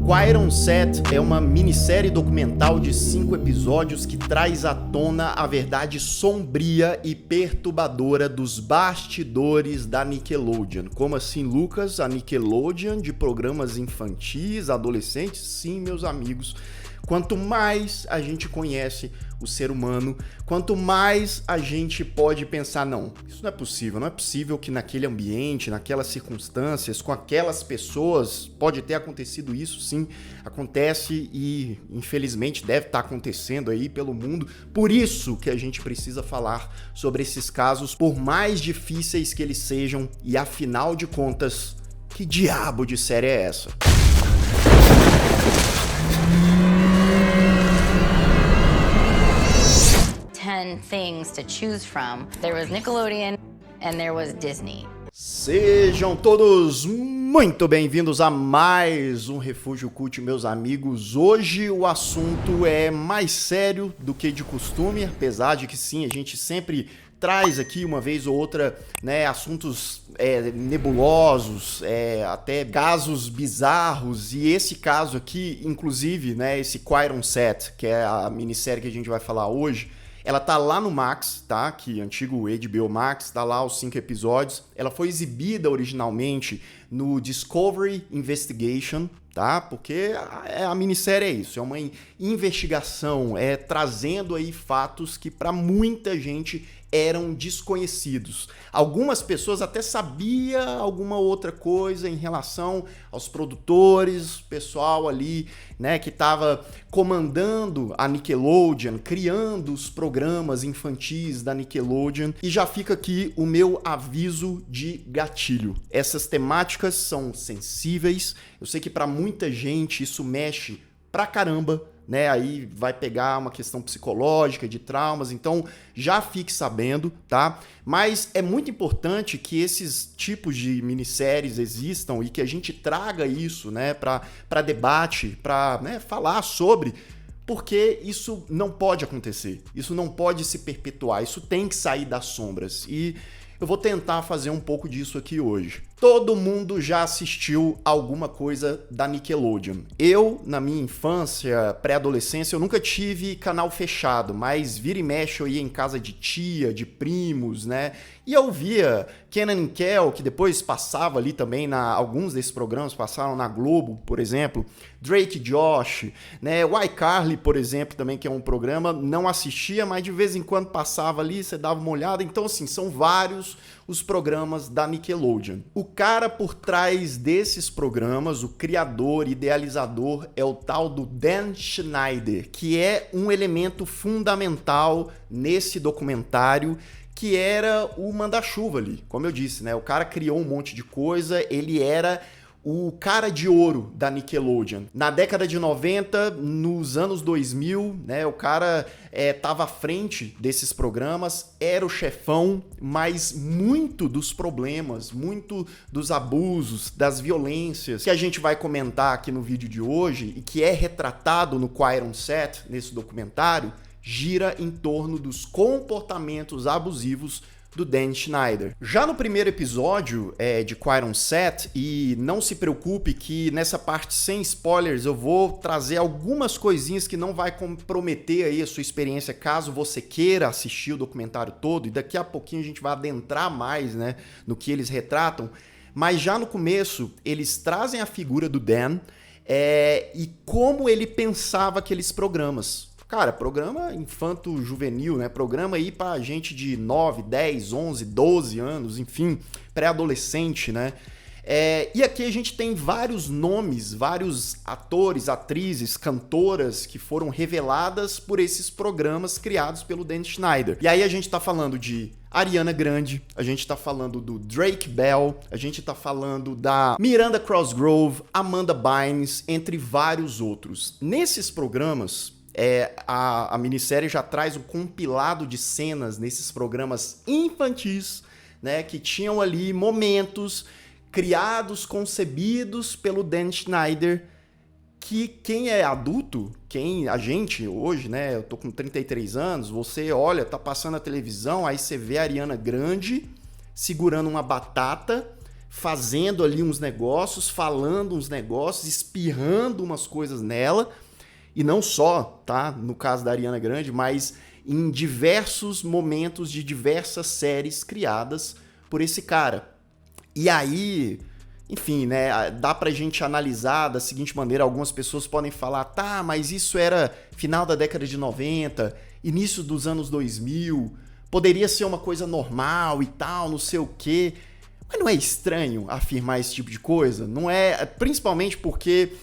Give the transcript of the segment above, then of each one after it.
Quairon Set é uma minissérie documental de 5 episódios que traz à tona a verdade sombria e perturbadora dos bastidores da Nickelodeon. Como assim, Lucas? A Nickelodeon de programas infantis, adolescentes? Sim, meus amigos. Quanto mais a gente conhece o ser humano, quanto mais a gente pode pensar, não, isso não é possível que naquele ambiente, naquelas circunstâncias, com aquelas pessoas, pode ter acontecido isso, sim, acontece e infelizmente deve estar acontecendo aí pelo mundo. Por isso que a gente precisa falar sobre esses casos, por mais difíceis que eles sejam, e afinal de contas, que diabo de série é essa? 10 things to choose from. There was Nickelodeon and there was Disney. Sejam todos muito bem-vindos a mais um Refúgio Cult, meus amigos. Hoje o assunto é mais sério do que de costume, apesar de que sim, a gente sempre traz aqui uma vez ou outra, né, assuntos nebulosos, até casos bizarros, e esse caso aqui, inclusive, né, esse Quairon Set, que é a minissérie que a gente vai falar hoje, ela tá lá no Max, tá? Que antigo HBO Max, tá lá os 5 episódios. Ela foi exibida originalmente no Discovery Investigation, tá? Porque a minissérie é isso, é uma investigação, trazendo aí fatos que para muita gente eram desconhecidos. Algumas pessoas até sabiam alguma outra coisa em relação aos produtores, pessoal ali, né, que estava comandando a Nickelodeon, criando os programas infantis da Nickelodeon. E já fica aqui o meu aviso de gatilho. Essas temáticas são sensíveis. Eu sei que para muita gente isso mexe pra caramba, né? Aí vai pegar uma questão psicológica, de traumas, então já fique sabendo, tá? Mas é muito importante que esses tipos de minisséries existam e que a gente traga isso, né, para debate, para, né, falar sobre, porque isso não pode acontecer, isso não pode se perpetuar, isso tem que sair das sombras. E eu vou tentar fazer um pouco disso aqui hoje. Todo mundo já assistiu alguma coisa da Nickelodeon. Eu, na minha infância, pré-adolescência, eu nunca tive canal fechado, mas vira e mexe eu ia em casa de tia, de primos, né? E eu via Kenan e Kel, que depois passava ali também, alguns desses programas passaram na Globo, por exemplo. Drake e Josh, né? O iCarly, por exemplo, também, que é um programa, não assistia, mas de vez em quando passava ali, você dava uma olhada. Então, assim, são vários os programas da Nickelodeon. O cara por trás desses programas, o criador, idealizador, é o tal do Dan Schneider, que é um elemento fundamental nesse documentário, que era o manda-chuva ali. Como eu disse, né? O cara criou um monte de coisa, ele era o cara de ouro da Nickelodeon. Na década de 90, nos anos 2000, né, o cara tava à frente desses programas, era o chefão, mas muito dos problemas, muito dos abusos, das violências que a gente vai comentar aqui no vídeo de hoje e que é retratado no Quairon Set, nesse documentário, gira em torno dos comportamentos abusivos do Dan Schneider. Já no primeiro episódio de Quairon Set, e não se preocupe que nessa parte sem spoilers eu vou trazer algumas coisinhas que não vai comprometer aí a sua experiência caso você queira assistir o documentário todo, e daqui a pouquinho a gente vai adentrar mais, né, no que eles retratam, mas já no começo eles trazem a figura do Dan e como ele pensava aqueles programas. Cara, programa infanto-juvenil, né? Programa aí pra gente de 9, 10, 11, 12 anos, enfim, pré-adolescente, né? E aqui a gente tem vários nomes, vários atores, atrizes, cantoras que foram reveladas por esses programas criados pelo Dan Schneider. E aí a gente tá falando de Ariana Grande, a gente tá falando do Drake Bell, a gente tá falando da Miranda Cosgrove, Amanda Bynes, entre vários outros. Nesses programas, a minissérie já traz um compilado de cenas nesses programas infantis, né, que tinham ali momentos criados, concebidos pelo Dan Schneider, que quem é adulto, a gente hoje, né, eu tô com 33 anos, você olha, tá passando a televisão, aí você vê a Ariana Grande segurando uma batata, fazendo ali uns negócios, falando uns negócios, espirrando umas coisas nela, e não só, tá? No caso da Ariana Grande, mas em diversos momentos de diversas séries criadas por esse cara. E aí, enfim, né, dá pra gente analisar da seguinte maneira, algumas pessoas podem falar, tá, mas isso era final da década de 90, início dos anos 2000, poderia ser uma coisa normal e tal, não sei o quê. Mas não é estranho afirmar esse tipo de coisa? Não é, principalmente porque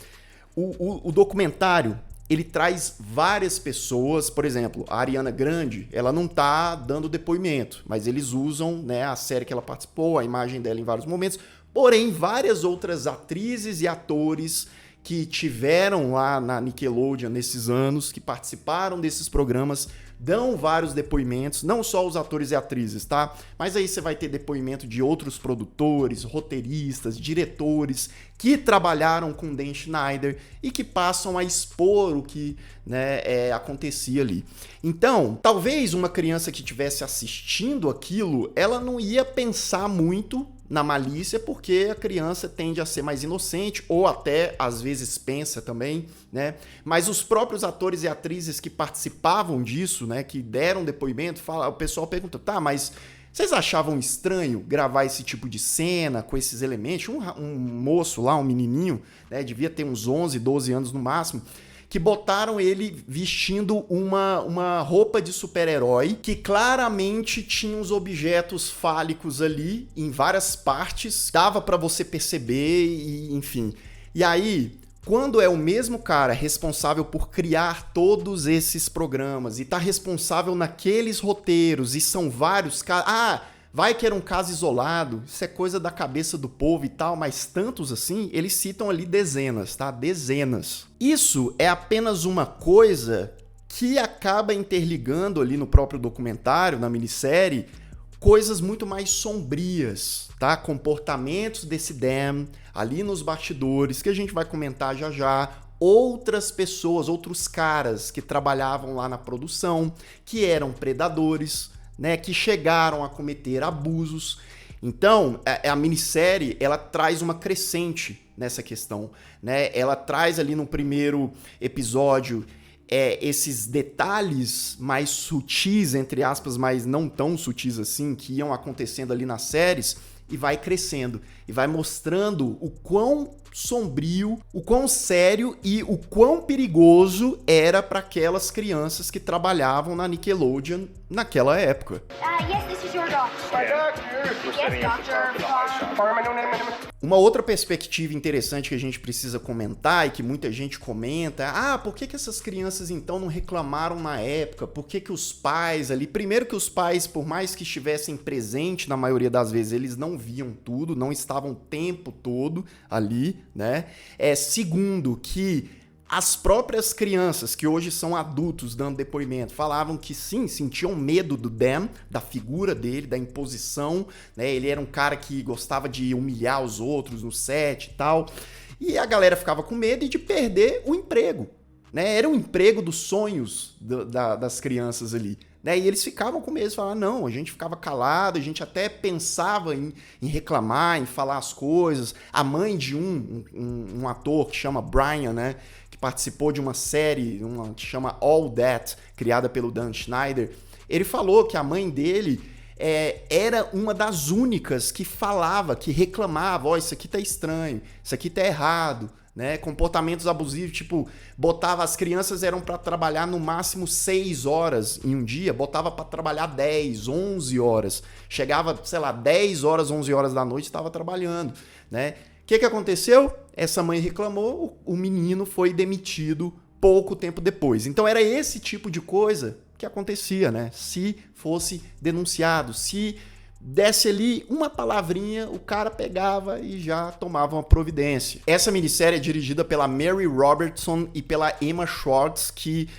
o documentário, ele traz várias pessoas, por exemplo, a Ariana Grande, ela não tá dando depoimento, mas eles usam, né, a série que ela participou, a imagem dela em vários momentos, porém várias outras atrizes e atores que tiveram lá na Nickelodeon nesses anos, que participaram desses programas, dão vários depoimentos, não só os atores e atrizes, tá? Mas aí você vai ter depoimento de outros produtores, roteiristas, diretores que trabalharam com Dan Schneider e que passam a expor o que, né, acontecia ali. Então, talvez uma criança que estivesse assistindo aquilo, ela não ia pensar muito na malícia, porque a criança tende a ser mais inocente, ou até, às vezes, pensa também, né? Mas os próprios atores e atrizes que participavam disso, né, que deram depoimento, o pessoal pergunta, tá, mas vocês achavam estranho gravar esse tipo de cena, com esses elementos? Um moço lá, um menininho, né, devia ter uns 11, 12 anos no máximo, que botaram ele vestindo uma roupa de super-herói que claramente tinha uns objetos fálicos ali em várias partes, dava pra você perceber e enfim. E aí, quando é o mesmo cara responsável por criar todos esses programas e tá responsável naqueles roteiros e são vários caras... vai que era um caso isolado, isso é coisa da cabeça do povo e tal, mas tantos assim, eles citam ali dezenas, tá? Dezenas. Isso é apenas uma coisa que acaba interligando ali no próprio documentário, na minissérie, coisas muito mais sombrias, tá? Comportamentos desse Dan ali nos bastidores, que a gente vai comentar já já, outras pessoas, outros caras que trabalhavam lá na produção, que eram predadores, né, que chegaram a cometer abusos. Então, a minissérie, ela traz uma crescente nessa questão, né? Ela traz ali no primeiro episódio esses detalhes mais sutis, entre aspas, mas não tão sutis assim, que iam acontecendo ali nas séries, e vai crescendo, e vai mostrando o quão sombrio, o quão sério e o quão perigoso era para aquelas crianças que trabalhavam na Nickelodeon naquela época. Yes, this is your doctor. My doctor. Yes, doctor. Uma outra perspectiva interessante que a gente precisa comentar e que muita gente comenta, por que essas crianças então não reclamaram na época? Por que os pais ali... Primeiro que os pais, por mais que estivessem presentes na maioria das vezes, eles não viam tudo, não estavam o tempo todo ali, né? Segundo, que as próprias crianças, que hoje são adultos dando depoimento, falavam que sim, sentiam medo do Dan, da figura dele, da imposição, né? Ele era um cara que gostava de humilhar os outros no set e tal. E a galera ficava com medo de perder o emprego, né? Era o emprego dos sonhos das crianças ali, né? E eles ficavam com medo, falavam, não, a gente ficava calado, a gente até pensava em reclamar, em falar as coisas. A mãe de um ator que chama Brian, né? Participou de uma série que chama All That, criada pelo Dan Schneider, ele falou que a mãe dele era uma das únicas que falava, que reclamava, isso aqui tá estranho, isso aqui tá errado, né? Comportamentos abusivos, tipo, botava, as crianças eram para trabalhar no máximo 6 horas em um dia, botava para trabalhar 10, 11 horas, chegava, sei lá, 10 horas, 11 horas da noite, estava trabalhando, né? O que aconteceu? Essa mãe reclamou, o menino foi demitido pouco tempo depois. Então era esse tipo de coisa que acontecia, né? Se fosse denunciado, se desse ali uma palavrinha, o cara pegava e já tomava uma providência. Essa minissérie é dirigida pela Mary Robertson e pela Emma Schwartz, que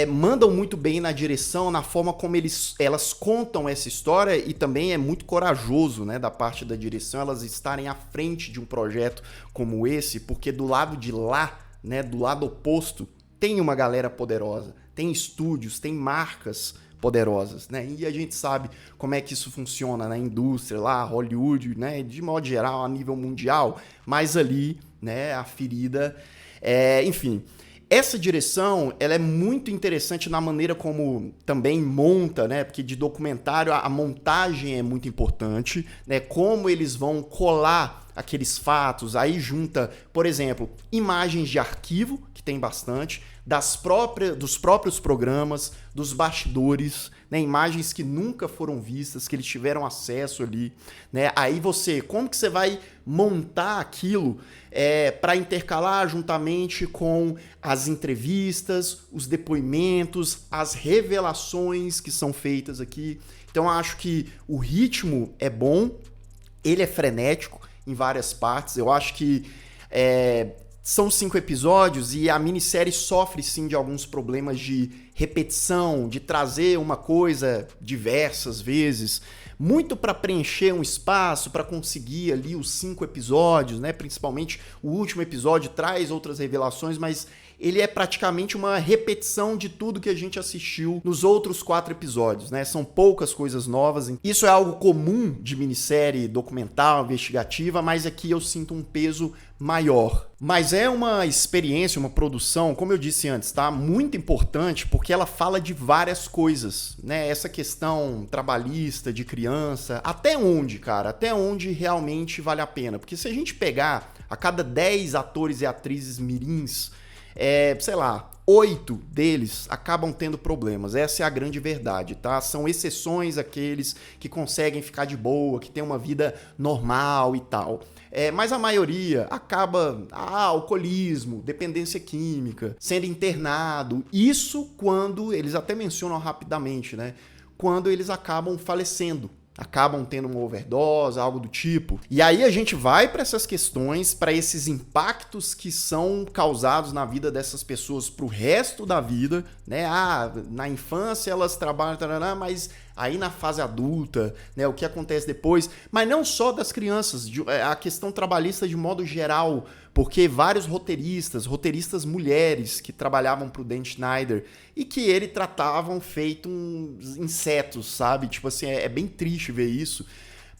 mandam muito bem na direção, na forma como elas contam essa história, e também é muito corajoso, né, da parte da direção elas estarem à frente de um projeto como esse, porque do lado de lá, né, do lado oposto, tem uma galera poderosa, tem estúdios, tem marcas poderosas, né? E a gente sabe como é que isso funciona na indústria lá, Hollywood, né? De modo geral, a nível mundial, mas ali, né, a ferida... enfim, essa direção, ela é muito interessante na maneira como também monta, né? Porque de documentário a montagem é muito importante, né? Como eles vão colar aqueles fatos, aí junta, por exemplo, imagens de arquivo, que tem bastante, dos próprios programas, dos bastidores, né? Imagens que nunca foram vistas, que eles tiveram acesso ali, né? Aí como que você vai montar aquilo para intercalar juntamente com as entrevistas, os depoimentos, as revelações que são feitas aqui. Então eu acho que o ritmo é bom, ele é frenético em várias partes. Eu acho que são 5 episódios e a minissérie sofre sim de alguns problemas de repetição, de trazer uma coisa diversas vezes, muito para preencher um espaço, para conseguir ali os 5 episódios, né? Principalmente o último episódio traz outras revelações, mas ele é praticamente uma repetição de tudo que a gente assistiu nos outros 4 episódios, né? São poucas coisas novas. Isso é algo comum de minissérie documental, investigativa, mas aqui eu sinto um peso maior. Mas é uma experiência, uma produção, como eu disse antes, tá? Muito importante porque ela fala de várias coisas, né? Essa questão trabalhista, de criança, até onde, cara? Até onde realmente vale a pena? Porque se a gente pegar a cada 10 atores e atrizes mirins, sei lá, 8 deles acabam tendo problemas. Essa é a grande verdade, tá? São exceções aqueles que conseguem ficar de boa, que tem uma vida normal e tal. Mas a maioria acaba alcoolismo, dependência química, sendo internado. Isso quando eles até mencionam rapidamente, né? Quando eles acabam falecendo. Acabam tendo uma overdose, algo do tipo. E aí a gente vai para essas questões, para esses impactos que são causados na vida dessas pessoas pro resto da vida, né? Na infância elas trabalham, mas aí na fase adulta, né? O que acontece depois. Mas não só das crianças, a questão trabalhista de modo geral, porque vários roteiristas mulheres que trabalhavam pro Dan Schneider e que ele tratavam feito uns insetos, sabe? Tipo assim, é bem triste ver isso.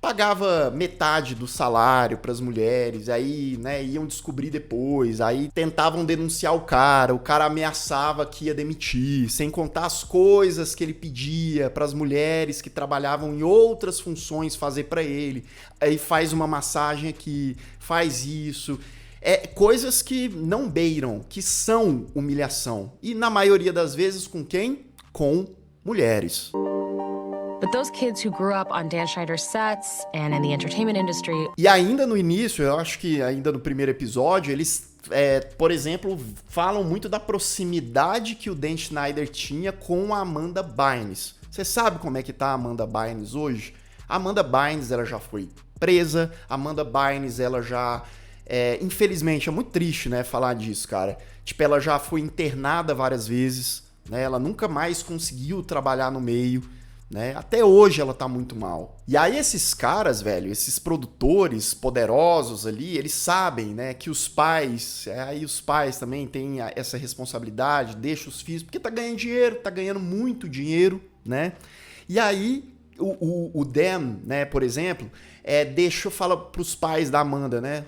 Pagava metade do salário para as mulheres, aí, né, iam descobrir depois, aí tentavam denunciar o cara ameaçava que ia demitir, sem contar as coisas que ele pedia para as mulheres que trabalhavam em outras funções fazer para ele. Aí faz uma massagem aqui, faz isso. Coisas que não beiram, que são humilhação. E na maioria das vezes com quem? Com mulheres. But those kids who grew up on Dan Schneider's sets and in the entertainment industry... E ainda no início, eu acho que ainda no primeiro episódio, eles, por exemplo, falam muito da proximidade que o Dan Schneider tinha com a Amanda Bynes. Você sabe como é que tá a Amanda Bynes hoje? A Amanda Bynes, ela já foi presa, a Amanda Bynes, ela já... infelizmente, é muito triste, né, falar disso, cara. Tipo, ela já foi internada várias vezes, né? Ela nunca mais conseguiu trabalhar no meio, né? Até hoje ela tá muito mal. E aí esses caras, velho, esses produtores poderosos ali, eles sabem, né, que os pais, aí os pais também têm essa responsabilidade, deixa os filhos, porque tá ganhando dinheiro, tá ganhando muito dinheiro, né? E aí o Dan, né, por exemplo, fala pros pais da Amanda, né?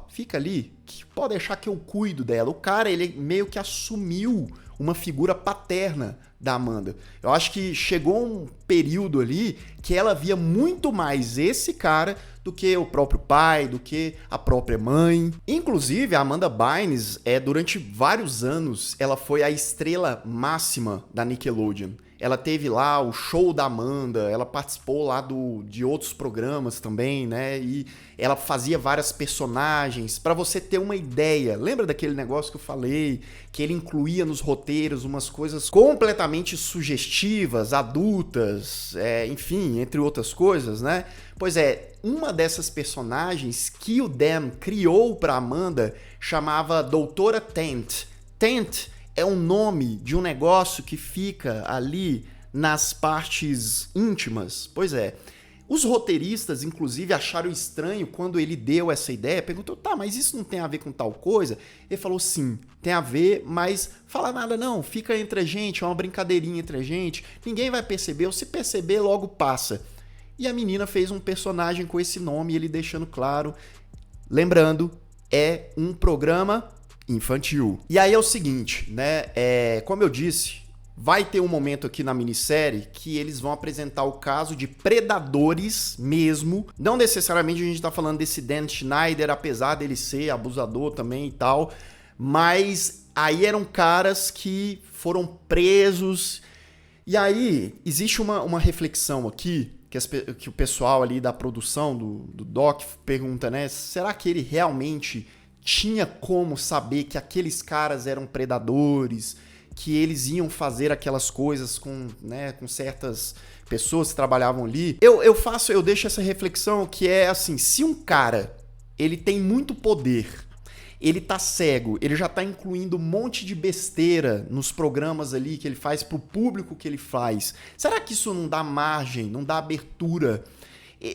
Fica ali, que pode deixar que eu cuido dela. O cara, ele meio que assumiu uma figura paterna da Amanda. Eu acho que chegou um período ali que ela via muito mais esse cara do que o próprio pai, do que a própria mãe. Inclusive, a Amanda Bynes, durante vários anos, ela foi a estrela máxima da Nickelodeon. Ela teve lá o show da Amanda, ela participou lá de outros programas também, né? E ela fazia várias personagens. Pra você ter uma ideia, lembra daquele negócio que eu falei? Que ele incluía nos roteiros umas coisas completamente sugestivas, adultas, enfim, entre outras coisas, né? Pois uma dessas personagens que o Dan criou pra Amanda chamava Doutora Tent. Tent é o nome de um negócio que fica ali nas partes íntimas. Pois Os roteiristas, inclusive, acharam estranho quando ele deu essa ideia, perguntou, tá, mas isso não tem a ver com tal coisa? Ele falou, sim, tem a ver, mas fala nada não, fica entre a gente, é uma brincadeirinha entre a gente, ninguém vai perceber, ou se perceber, logo passa. E a menina fez um personagem com esse nome, ele deixando claro, lembrando, é um programa infantil. E aí é o seguinte, né, como eu disse, vai ter um momento aqui na minissérie que eles vão apresentar o caso de predadores mesmo. Não necessariamente a gente tá falando desse Dan Schneider, apesar dele ser abusador também e tal, mas aí eram caras que foram presos. E aí existe uma reflexão aqui que o pessoal ali da produção do doc pergunta, né? Será que ele realmente tinha como saber que aqueles caras eram predadores, que eles iam fazer aquelas coisas com certas pessoas que trabalhavam ali? Eu deixo essa reflexão que é assim, se um cara, ele tem muito poder, ele tá cego, ele já tá incluindo um monte de besteira nos programas ali que ele faz pro público que ele faz, será que isso não dá margem, não dá abertura?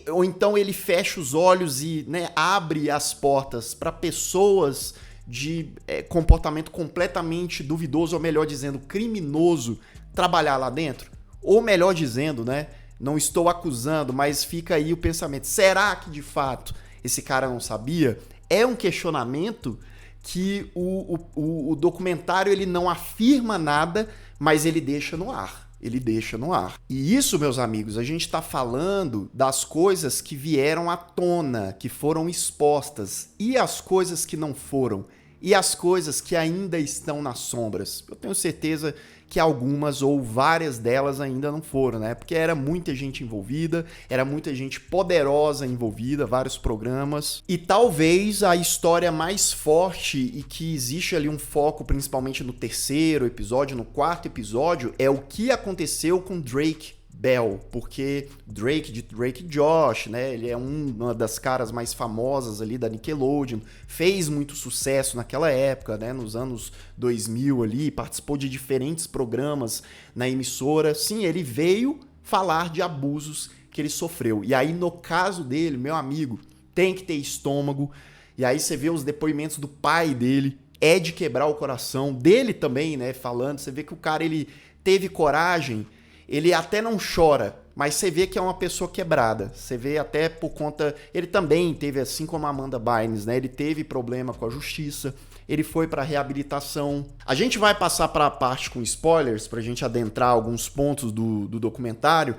Ou então ele fecha os olhos e, né, abre as portas para pessoas de comportamento completamente duvidoso, ou melhor dizendo, criminoso, trabalhar lá dentro? Ou melhor dizendo, né, não estou acusando, mas fica aí o pensamento, será que de fato esse cara não sabia? É um questionamento que o documentário ele não afirma nada, mas ele deixa no ar. Ele deixa no ar. E isso, meus amigos, a gente está falando das coisas que vieram à tona, que foram expostas, e as coisas que não foram, e as coisas que ainda estão nas sombras. Eu tenho certeza que algumas ou várias delas ainda não foram, né? Porque era muita gente envolvida, era muita gente poderosa envolvida, vários programas. E talvez a história mais forte e que existe ali um foco principalmente no terceiro episódio, no quarto episódio, é o que aconteceu com Drake Bell, porque Drake Josh, né, ele é uma das caras mais famosas ali da Nickelodeon, fez muito sucesso naquela época, né, nos anos 2000 ali, participou de diferentes programas na emissora. Sim, ele veio falar de abusos que ele sofreu. E aí, no caso dele, meu amigo, tem que ter estômago. E aí você vê os depoimentos do pai dele, é de quebrar o coração, dele também, né, falando, você vê que o cara, ele teve coragem. Ele até não chora, mas você vê que é uma pessoa quebrada. Você vê até por conta... Ele também teve, assim como a Amanda Bynes, né? Ele teve problema com a justiça, ele foi para reabilitação. A gente vai passar para a parte com spoilers, pra gente adentrar alguns pontos do documentário,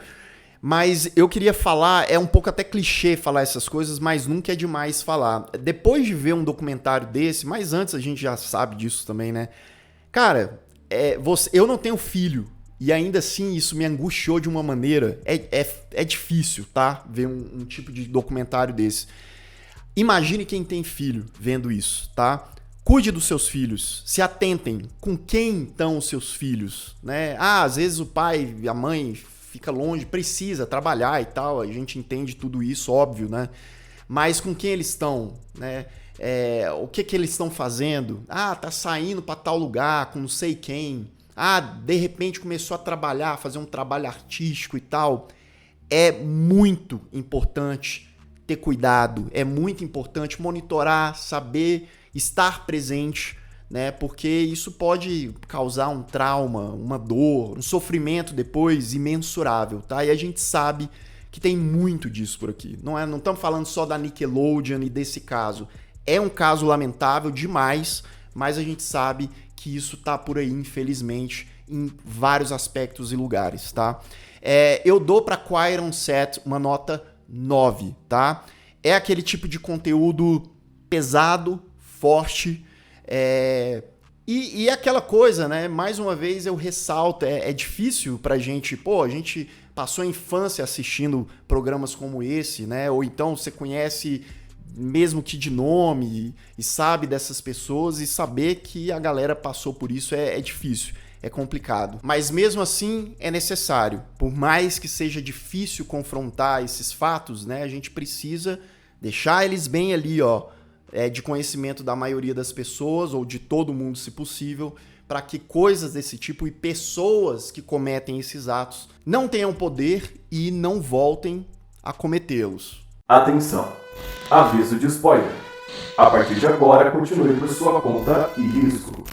mas eu queria falar, é um pouco até clichê falar essas coisas, mas nunca é demais falar. Depois de ver um documentário desse, mas antes a gente já sabe disso também, né? Cara, eu não tenho filho, e ainda assim isso me angustiou de uma maneira. É difícil, tá? Ver um tipo de documentário desse. Imagine quem tem filho vendo isso, tá? Cuide dos seus filhos, se atentem com quem estão os seus filhos, né? Às vezes o pai e a mãe fica longe, precisa trabalhar e tal, a gente entende tudo isso, óbvio, né? Mas com quem eles estão, né? O que eles estão fazendo? Tá saindo para tal lugar com não sei quem. De repente começou a trabalhar, fazer um trabalho artístico e tal. É muito importante ter cuidado, é muito importante monitorar, saber estar presente, né? Porque isso pode causar um trauma, uma dor, um sofrimento depois imensurável, tá? E a gente sabe que tem muito disso por aqui. Não estamos falando só da Nickelodeon e desse caso. É um caso lamentável demais, mas a gente sabe que isso tá por aí, infelizmente, em vários aspectos e lugares, tá? Eu dou pra Quiet on Set uma nota 9, tá? É aquele tipo de conteúdo pesado, forte, e aquela coisa, né? Mais uma vez eu ressalto, é difícil pra gente, a gente passou a infância assistindo programas como esse, né? Ou então você conhece mesmo que de nome e sabe dessas pessoas, e saber que a galera passou por isso é difícil, é complicado. Mas mesmo assim é necessário. Por mais que seja difícil confrontar esses fatos, né? A gente precisa deixar eles bem ali, de conhecimento da maioria das pessoas, ou de todo mundo, se possível, para que coisas desse tipo e pessoas que cometem esses atos não tenham poder e não voltem a cometê-los. Atenção! Aviso de spoiler. A partir de agora, continue por sua conta e risco.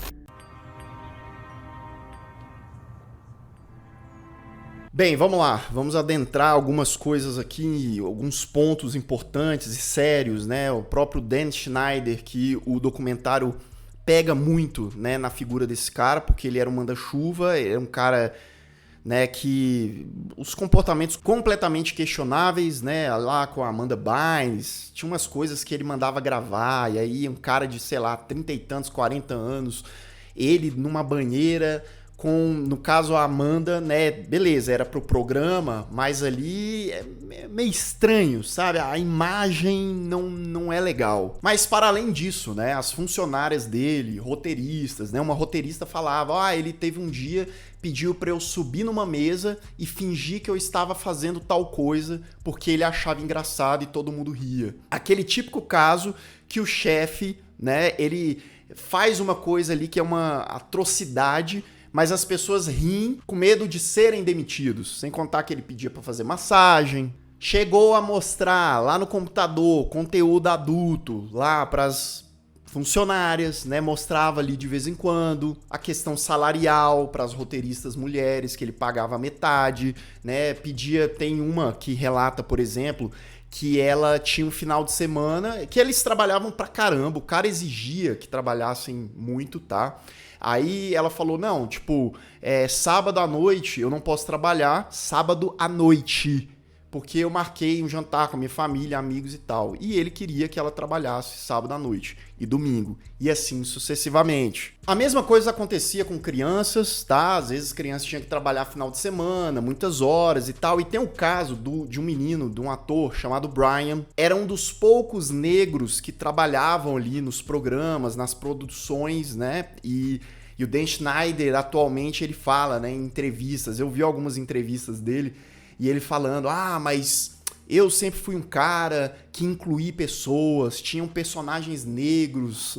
Bem, vamos lá. Vamos adentrar algumas coisas aqui, alguns pontos importantes e sérios, né? O próprio Dan Schneider, que o documentário pega muito, né, na figura desse cara, porque ele era um manda-chuva, ele era um cara, né, que os comportamentos completamente questionáveis, né, lá com a Amanda Bynes, tinha umas coisas que ele mandava gravar, e aí um cara de, sei lá, 30 e tantos, 40 anos, ele numa banheira com, no caso, a Amanda, né, beleza, era pro programa, mas ali é meio estranho, sabe? A imagem não é legal. Mas para além disso, né, as funcionárias dele, roteiristas, né, uma roteirista falava, ele teve um dia, pediu para eu subir numa mesa e fingir que eu estava fazendo tal coisa porque ele achava engraçado e todo mundo ria. Aquele típico caso que o chefe, né, ele faz uma coisa ali que é uma atrocidade, mas as pessoas riem com medo de serem demitidos, sem contar que ele pedia para fazer massagem. Chegou a mostrar lá no computador conteúdo adulto lá para as funcionárias, né? Mostrava ali de vez em quando a questão salarial para as roteiristas mulheres, que ele pagava metade, né? Pedia, tem uma que relata, por exemplo, que ela tinha um final de semana que eles trabalhavam pra caramba, o cara exigia que trabalhassem muito, tá? Aí ela falou, não, tipo, sábado à noite eu não posso trabalhar, sábado à noite, porque eu marquei um jantar com a minha família, amigos e tal. E ele queria que ela trabalhasse sábado à noite e domingo, e assim sucessivamente. A mesma coisa acontecia com crianças, tá? Às vezes crianças tinham que trabalhar final de semana, muitas horas e tal. E tem o caso de um menino, de um ator chamado Brian. Era um dos poucos negros que trabalhavam ali nos programas, nas produções, né? E o Dan Schneider, atualmente, ele fala, né, em entrevistas. Eu vi algumas entrevistas dele, e ele falando, mas eu sempre fui um cara que incluí pessoas, tinham personagens negros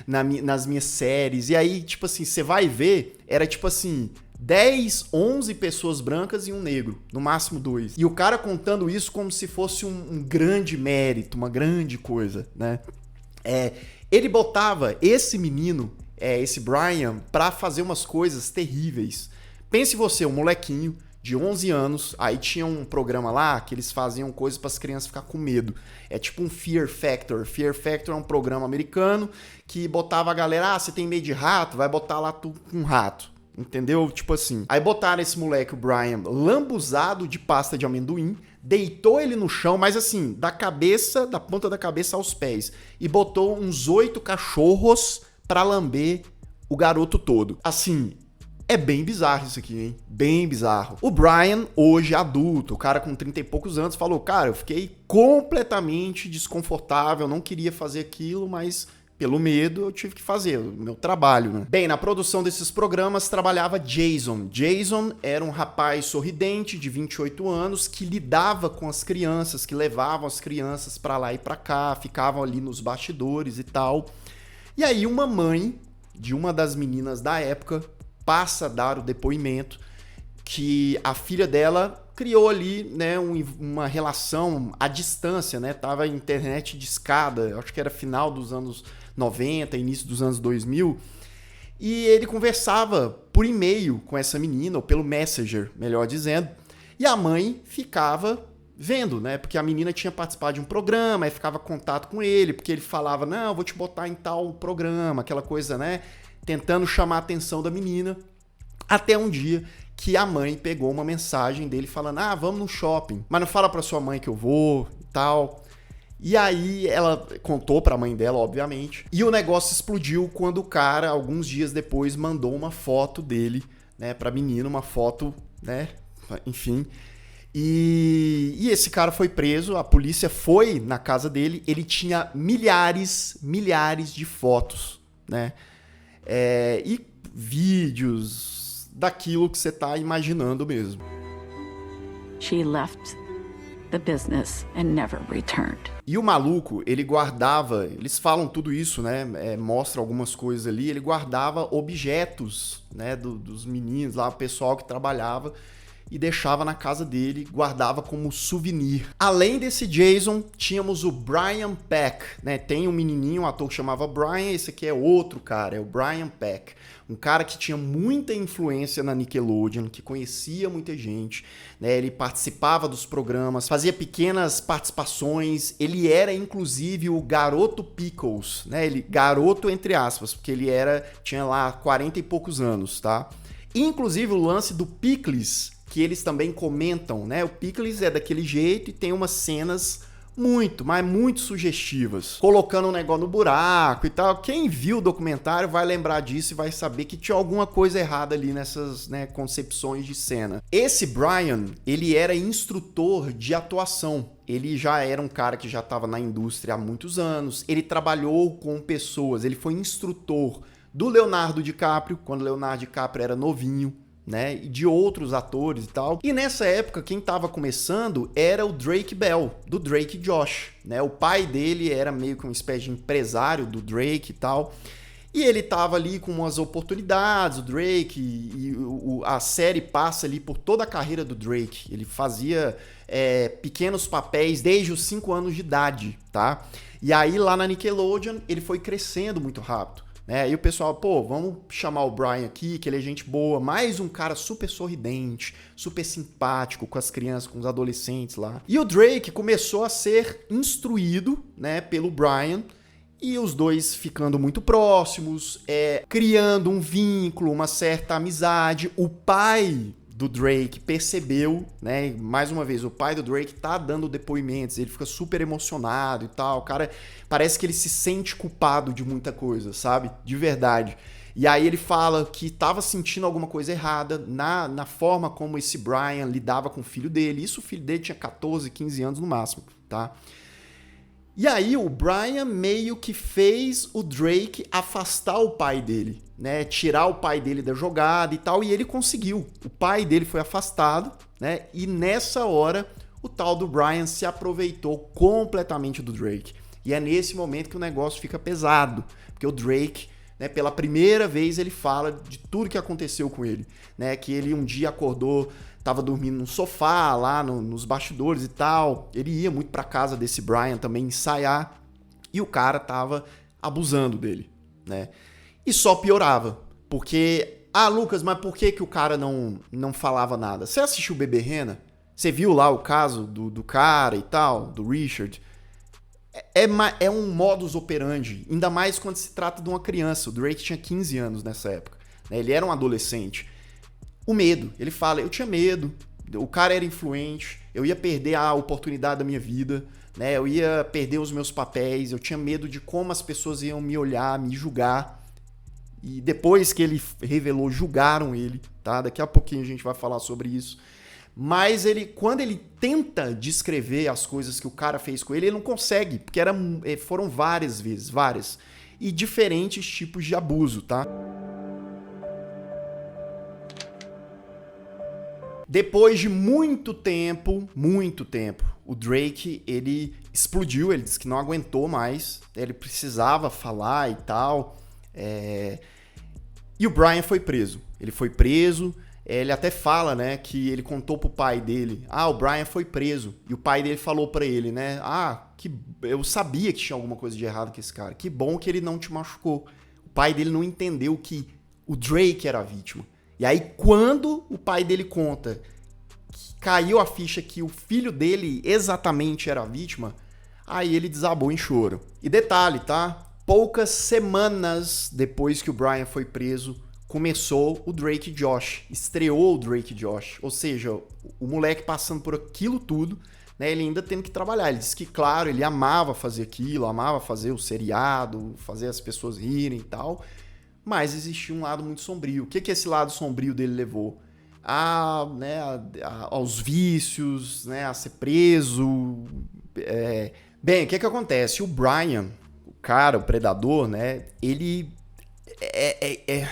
nas minhas séries. E aí, tipo assim, você vai ver, era tipo assim, 10, 11 pessoas brancas e um negro, no máximo 2. E o cara contando isso como se fosse um grande mérito, uma grande coisa, né? Ele botava esse menino, esse Brian, pra fazer umas coisas terríveis. Pense você, um molequinho de 11 anos, aí tinha um programa lá que eles faziam coisas para as crianças ficar com medo. É tipo um Fear Factor. Fear Factor é um programa americano que botava a galera, você tem medo de rato? Vai botar lá tu com um rato. Entendeu? Tipo assim. Aí botaram esse moleque, o Brian, lambuzado de pasta de amendoim, deitou ele no chão, mas assim, da ponta da cabeça aos pés, e botou uns 8 cachorros pra lamber o garoto todo. Assim, é bem bizarro isso aqui, hein? Bem bizarro. O Brian, hoje adulto, o cara com 30 e poucos anos, falou, cara, eu fiquei completamente desconfortável, não queria fazer aquilo, mas pelo medo eu tive que fazer, o meu trabalho, né? Bem, na produção desses programas trabalhava Jason. Jason era um rapaz sorridente de 28 anos que lidava com as crianças, que levavam as crianças pra lá e pra cá, ficavam ali nos bastidores e tal. E aí uma mãe de uma das meninas da época passa a dar o depoimento que a filha dela criou ali, né, uma relação à distância, né? Tava a internet discada, acho que era final dos anos 90, início dos anos 2000, e ele conversava por e-mail com essa menina, ou pelo Messenger, melhor dizendo, e a mãe ficava vendo, né? Porque a menina tinha participado de um programa, aí ficava em contato com ele, porque ele falava, não, eu vou te botar em tal programa, aquela coisa, né? Tentando chamar a atenção da menina, até um dia que a mãe pegou uma mensagem dele falando, vamos no shopping, mas não fala pra sua mãe que eu vou e tal. E aí ela contou pra mãe dela, obviamente, e o negócio explodiu quando o cara, alguns dias depois, mandou uma foto dele, né, pra menina, uma foto, né, enfim. E esse cara foi preso, a polícia foi na casa dele, ele tinha milhares de fotos, né, e vídeos daquilo que você tá imaginando mesmo. She left the business and never returned. E o maluco, ele guardava, eles falam tudo isso, né? Mostra algumas coisas ali, ele guardava objetos, né? Dos meninos lá, o pessoal que trabalhava, e deixava na casa dele, guardava como souvenir. Além desse Jason, tínhamos o Brian Peck, né? Tem um menininho, um ator que chamava Brian, esse aqui é outro cara, é o Brian Peck. Um cara que tinha muita influência na Nickelodeon, que conhecia muita gente, né? Ele participava dos programas, fazia pequenas participações, ele era inclusive o garoto Pickles, né? Ele, garoto entre aspas, porque ele tinha lá 40 e poucos anos, tá? Inclusive o lance do Pickles, que eles também comentam, né? O Pickles é daquele jeito e tem umas cenas muito, mas muito sugestivas, colocando um negócio no buraco e tal. Quem viu o documentário vai lembrar disso e vai saber que tinha alguma coisa errada ali nessas, né, concepções de cena. Esse Brian, ele era instrutor de atuação. Ele já era um cara que já estava na indústria há muitos anos. Ele trabalhou com pessoas, ele foi instrutor do Leonardo DiCaprio, quando o Leonardo DiCaprio era novinho, né, e de outros atores e tal. E nessa época, quem tava começando era o Drake Bell, do Drake e Josh, né? O pai dele era meio que uma espécie de empresário do Drake e tal. E ele tava ali com umas oportunidades, o Drake, a série passa ali por toda a carreira do Drake. Ele fazia pequenos papéis desde os 5 anos de idade, tá? E aí lá na Nickelodeon, ele foi crescendo muito rápido. Aí o pessoal, pô, vamos chamar o Brian aqui, que ele é gente boa, mais um cara super sorridente, super simpático com as crianças, com os adolescentes lá. E o Drake começou a ser instruído, né, pelo Brian, e os dois ficando muito próximos, criando um vínculo, uma certa amizade. O pai do Drake percebeu, né? Mais uma vez, o pai do Drake tá dando depoimentos, ele fica super emocionado e tal. O cara parece que ele se sente culpado de muita coisa, sabe? De verdade. E aí ele fala que tava sentindo alguma coisa errada na forma como esse Brian lidava com o filho dele. Isso, o filho dele tinha 14, 15 anos no máximo, tá? E aí o Brian meio que fez o Drake afastar o pai dele, né? Tirar o pai dele da jogada e tal, e ele conseguiu. O pai dele foi afastado, né? E nessa hora o tal do Brian se aproveitou completamente do Drake. E é nesse momento que o negócio fica pesado, porque o Drake, né, pela primeira vez ele fala de tudo que aconteceu com ele, né? Que ele um dia acordou, tava dormindo no sofá lá nos bastidores e tal. Ele ia muito pra casa desse Brian também ensaiar e o cara tava abusando dele, né? E só piorava, porque... Ah, Lucas, mas por que o cara não falava nada? Você assistiu o Bebê Rena? Você viu lá o caso do cara e tal, do Richard? É um modus operandi, ainda mais quando se trata de uma criança. O Drake tinha 15 anos nessa época, né? Ele era um adolescente. O medo, ele fala, eu tinha medo, o cara era influente, eu ia perder a oportunidade da minha vida, né? Eu ia perder os meus papéis, eu tinha medo de como as pessoas iam me olhar, me julgar. E depois que ele revelou, julgaram ele, tá? Daqui a pouquinho a gente vai falar sobre isso. Mas quando ele tenta descrever as coisas que o cara fez com ele não consegue, porque foram várias vezes, várias. E diferentes tipos de abuso, tá? Depois de muito tempo, o Drake, ele explodiu, ele disse que não aguentou mais, ele precisava falar e tal, e o Brian foi preso. Ele foi preso, ele até fala, né, que ele contou pro pai dele, o Brian foi preso, e o pai dele falou pra ele, né, eu sabia que tinha alguma coisa de errado com esse cara, que bom que ele não te machucou. O pai dele não entendeu que o Drake era a vítima. E aí, quando o pai dele conta que caiu a ficha que o filho dele exatamente era a vítima, aí ele desabou em choro. E detalhe, tá? Poucas semanas depois que o Brian foi preso, começou o Drake e Josh. Estreou o Drake e Josh. Ou seja, o moleque passando por aquilo tudo, né? Ele ainda tendo que trabalhar. Ele disse que, claro, ele amava fazer aquilo, amava fazer o seriado, fazer as pessoas rirem e tal. Mas existia um lado muito sombrio. O que esse lado sombrio dele levou? Aos vícios, né, a ser preso. Bem, o que acontece? O Brian, o cara, o predador, né, ele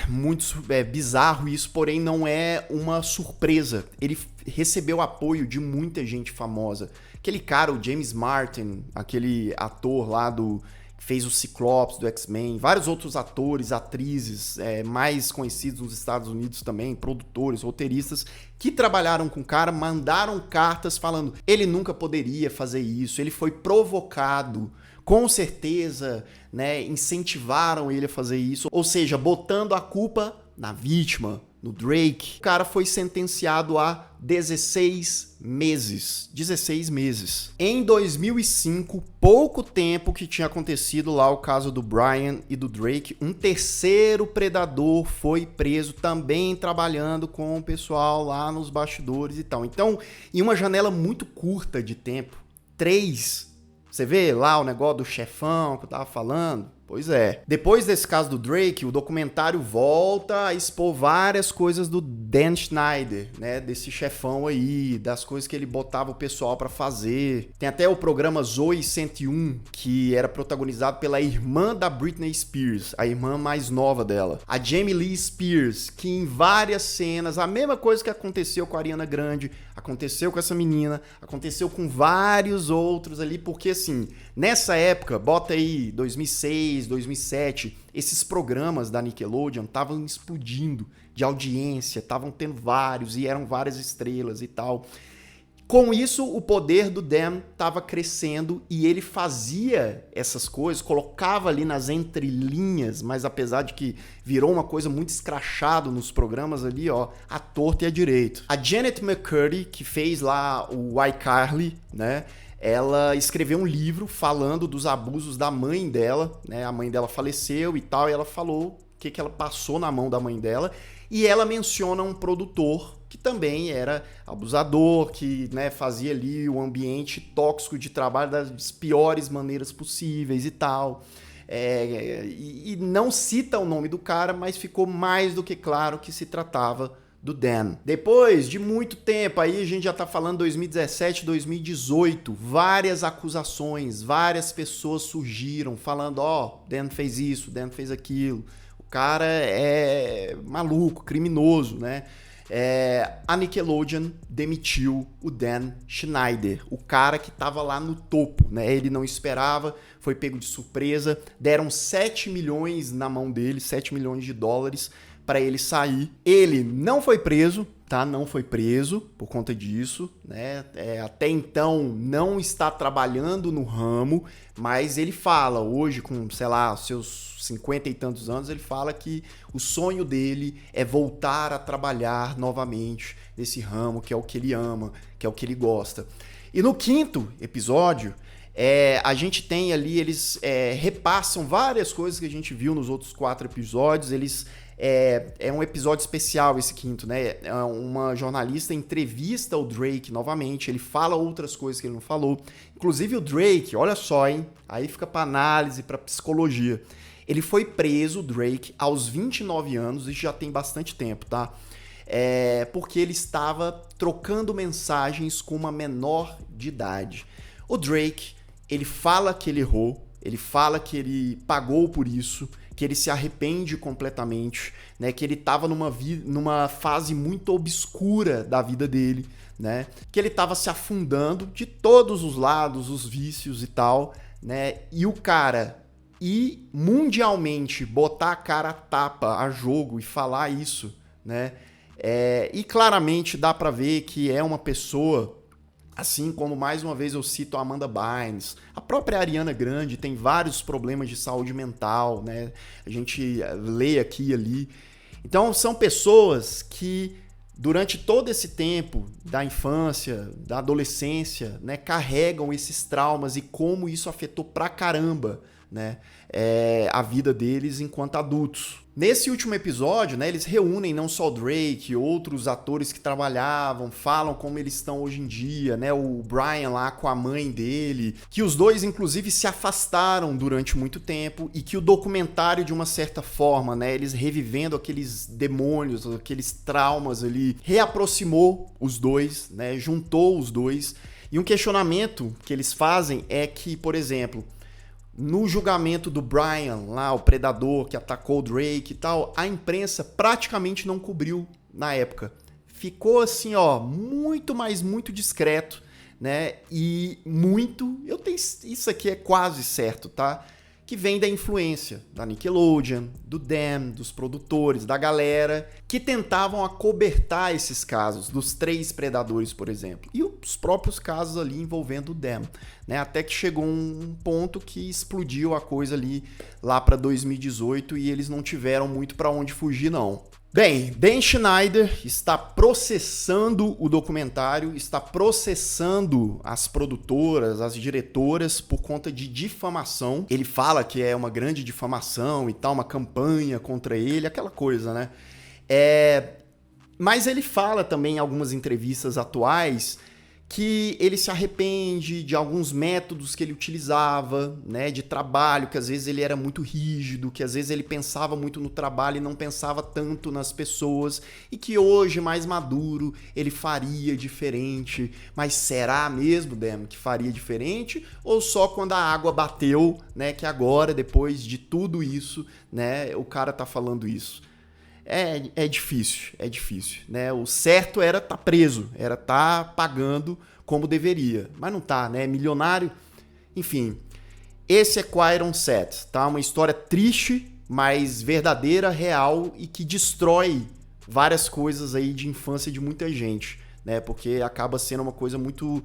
muito bizarro isso, porém não é uma surpresa. Ele recebeu apoio de muita gente famosa. Aquele cara, o James Martin, aquele ator lá do fez o Ciclopes do X-Men, vários outros atores, atrizes mais conhecidos nos Estados Unidos também, produtores, roteiristas, que trabalharam com o cara, mandaram cartas falando, ele nunca poderia fazer isso, ele foi provocado, com certeza, né, incentivaram ele a fazer isso, ou seja, botando a culpa na vítima, no Drake. O cara foi sentenciado a 16 meses. 16 meses. Em 2005, pouco tempo que tinha acontecido lá o caso do Brian e do Drake, um terceiro predador foi preso também trabalhando com o pessoal lá nos bastidores e tal. Então, em uma janela muito curta de tempo, 3, você vê lá o negócio do chefão que eu tava falando? Pois é. Depois desse caso do Drake, o documentário volta a expor várias coisas do Dan Schneider, né? Desse chefão aí, das coisas que ele botava o pessoal pra fazer. Tem até o programa Zoey 101, que era protagonizado pela irmã da Britney Spears, a irmã mais nova dela. A Jamie Lee Spears, que em várias cenas, a mesma coisa que aconteceu com a Ariana Grande, aconteceu com essa menina, aconteceu com vários outros ali, porque assim, nessa época, bota aí 2006, 2007, esses programas da Nickelodeon estavam explodindo de audiência, estavam tendo vários e eram várias estrelas e tal. Com isso, o poder do Dan estava crescendo e ele fazia essas coisas, colocava ali nas entrelinhas, mas apesar de que virou uma coisa muito escrachado nos programas ali, ó, à torta e à direito. A Janet McCurdy, que fez lá o iCarly, né? Ela escreveu um livro falando dos abusos da mãe dela, né? A mãe dela faleceu e tal, e ela falou o que ela passou na mão da mãe dela. E ela menciona um produtor que também era abusador, que, né, fazia ali o ambiente tóxico de trabalho das piores maneiras possíveis e tal. E não cita o nome do cara, mas ficou mais do que claro que se tratava do Dan. Depois de muito tempo, aí a gente já tá falando 2017, 2018, várias acusações, várias pessoas surgiram falando, ó, Dan fez isso, Dan fez aquilo, o cara é maluco, criminoso, né? A Nickelodeon demitiu o Dan Schneider, o cara que tava lá no topo, né? Ele não esperava, foi pego de surpresa, deram 7 milhões na mão dele, 7 milhões de dólares, para ele sair. Ele não foi preso, tá? Não foi preso por conta disso, né? Até então não está trabalhando no ramo, mas ele fala hoje com, sei lá, seus 50 e tantos anos, ele fala que o sonho dele é voltar a trabalhar novamente nesse ramo, que é o que ele ama, que é o que ele gosta. E no 5º episódio, a gente tem ali, eles repassam várias coisas que a gente viu nos outros 4 episódios, eles... É um episódio especial esse 5º, né? Uma jornalista entrevista o Drake novamente, ele fala outras coisas que ele não falou. Inclusive o Drake, olha só, hein? Aí fica pra análise, pra psicologia. Ele foi preso, o Drake, aos 29 anos, isso já tem bastante tempo, tá? Porque ele estava trocando mensagens com uma menor de idade. O Drake, ele fala que ele errou, ele fala que ele pagou por isso, que ele se arrepende completamente, né? Que ele estava numa fase muito obscura da vida dele, né? Que ele estava se afundando de todos os lados, os vícios e tal, né? E o cara ir mundialmente botar a cara a tapa a jogo e falar isso, né? E claramente dá pra ver que é uma pessoa, assim como mais uma vez eu cito a Amanda Bynes, a própria Ariana Grande tem vários problemas de saúde mental, né? A gente lê aqui e ali. Então são pessoas que durante todo esse tempo da infância, da adolescência, né, carregam esses traumas e como isso afetou pra caramba, né, a vida deles enquanto adultos. Nesse último episódio, né, eles reúnem não só o Drake, outros atores que trabalhavam, falam como eles estão hoje em dia, né, o Brian lá com a mãe dele, que os dois inclusive se afastaram durante muito tempo e que o documentário de uma certa forma, né, eles revivendo aqueles demônios, aqueles traumas ali, reaproximou os dois, né, juntou os dois. E um questionamento que eles fazem é que, por exemplo, no julgamento do Brian, lá, o predador que atacou o Drake e tal, a imprensa praticamente não cobriu na época. Ficou assim, ó, muito, mas muito discreto, né? E muito, eu tenho, isso aqui é quase certo, tá? que vem da influência da Nickelodeon, do Dan, dos produtores, da galera que tentavam acobertar esses casos, dos 3 predadores, por exemplo, e os próprios casos ali envolvendo o Dan, né? Até que chegou um ponto que explodiu a coisa ali lá para 2018 e eles não tiveram muito para onde fugir, não. Bem, Dan Schneider está processando o documentário, está processando as produtoras, as diretoras por conta de difamação. Ele fala que é uma grande difamação e tal, uma campanha contra ele, aquela coisa, né? Mas ele fala também em algumas entrevistas atuais que ele se arrepende de alguns métodos que ele utilizava, né, de trabalho, que às vezes ele era muito rígido, que às vezes ele pensava muito no trabalho e não pensava tanto nas pessoas, e que hoje, mais maduro, ele faria diferente. Mas será mesmo, Dan, que faria diferente? Ou só quando a água bateu, né, que agora, depois de tudo isso, né, o cara tá falando isso? É difícil, né? O certo era estar preso, era estar pagando como deveria, mas não tá, né? Milionário, enfim. Esse é Quairon Set, tá? Uma história triste, mas verdadeira, real e que destrói várias coisas aí de infância de muita gente, né? Porque acaba sendo uma coisa muito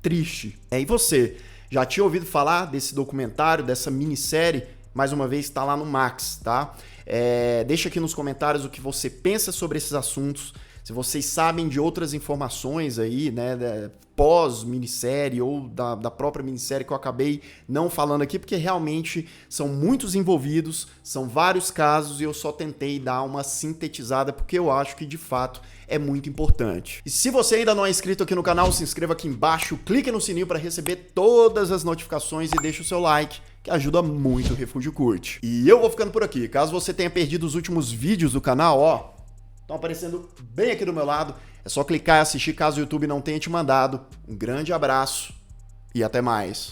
triste. E você, já tinha ouvido falar desse documentário, dessa minissérie? Mais uma vez, tá lá no Max, tá? Deixa aqui nos comentários o que você pensa sobre esses assuntos, se vocês sabem de outras informações aí, né, pós-minissérie ou da própria minissérie que eu acabei não falando aqui, porque realmente são muitos envolvidos, são vários casos e eu só tentei dar uma sintetizada porque eu acho que de fato é muito importante. E se você ainda não é inscrito aqui no canal, se inscreva aqui embaixo, clique no sininho para receber todas as notificações e deixe o seu like, que ajuda muito o Refúgio Curte. E eu vou ficando por aqui. Caso você tenha perdido os últimos vídeos do canal, ó, estão aparecendo bem aqui do meu lado. É só clicar e assistir caso o YouTube não tenha te mandado. Um grande abraço e até mais.